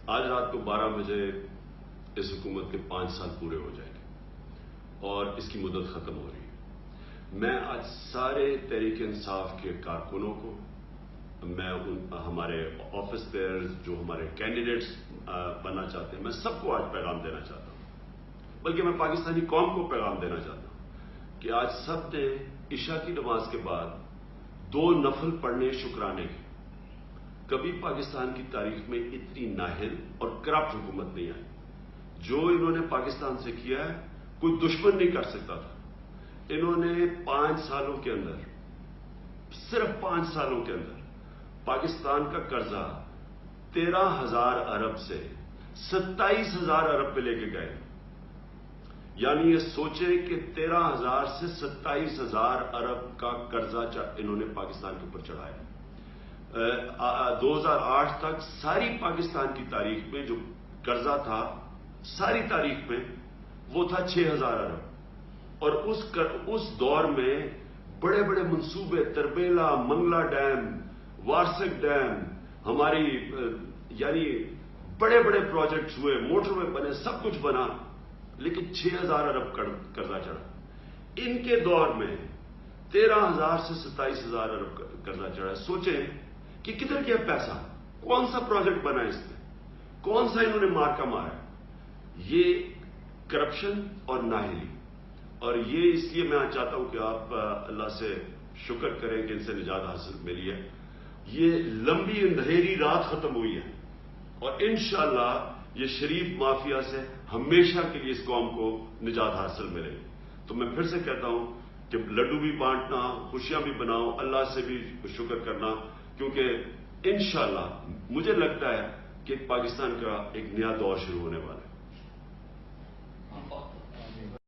آج رات کو 12 بجے اس حکومت کے 5 سال پورے ہو جائیں گے اور اس کی مدت ختم ہو رہی ہے. میں آج سارے تحریک انصاف کے کارکنوں کو، میں ہمارے آفس بیئرز جو ہمارے کینڈیڈیٹس بننا چاہتے ہیں، میں سب کو آج پیغام دینا چاہتا ہوں، بلکہ میں پاکستانی قوم کو پیغام دینا چاہتا ہوں کہ آج سب نے عشاء کی نماز کے بعد 2 نفل پڑھنے شکرانے کے. کبھی پاکستان کی تاریخ میں اتنی نااہل اور کرپٹ حکومت نہیں آئی. جو انہوں نے پاکستان سے کیا ہے کوئی دشمن نہیں کر سکتا تھا. انہوں نے 5 سالوں کے اندر، صرف 5 سالوں کے اندر پاکستان کا قرضہ 13,000 ارب سے 27,000 ارب پہ لے کے گئے. یعنی یہ سوچے کہ 13,000 سے 27,000 ارب کا قرضہ انہوں نے پاکستان کے اوپر چڑھایا. 2008 تک ساری پاکستان کی تاریخ میں جو قرضہ تھا، ساری تاریخ میں وہ تھا 6,000 ارب. اور اس دور میں بڑے بڑے منصوبے، تربیلا، منگلا ڈیم، وارسک ڈیم، ہماری یعنی بڑے بڑے پروجیکٹس ہوئے، موٹر وے بنے، سب کچھ بنا، لیکن 6,000 ارب قرضہ چڑھا. ان کے دور میں 13,000 سے 27,000 ارب قرضہ چڑھا. سوچیں کہ کدھر گیا پیسہ، کون سا پروجیکٹ بنا اس میں، کون سا انہوں نے مارکا مارا. یہ کرپشن اور نااہلی. اور یہ اس لیے میں چاہتا ہوں کہ آپ اللہ سے شکر کریں کہ ان سے نجات حاصل ملی ہے. یہ لمبی اندھیری رات ختم ہوئی ہے اور انشاءاللہ یہ شریف مافیا سے ہمیشہ کے لیے اس قوم کو نجات حاصل ملے گی. تو میں پھر سے کہتا ہوں کہ لڈو بھی بانٹنا، خوشیاں بھی بناؤ، اللہ سے بھی شکر کرنا، کیونکہ انشاءاللہ مجھے لگتا ہے کہ پاکستان کا ایک نیا دور شروع ہونے والا ہے.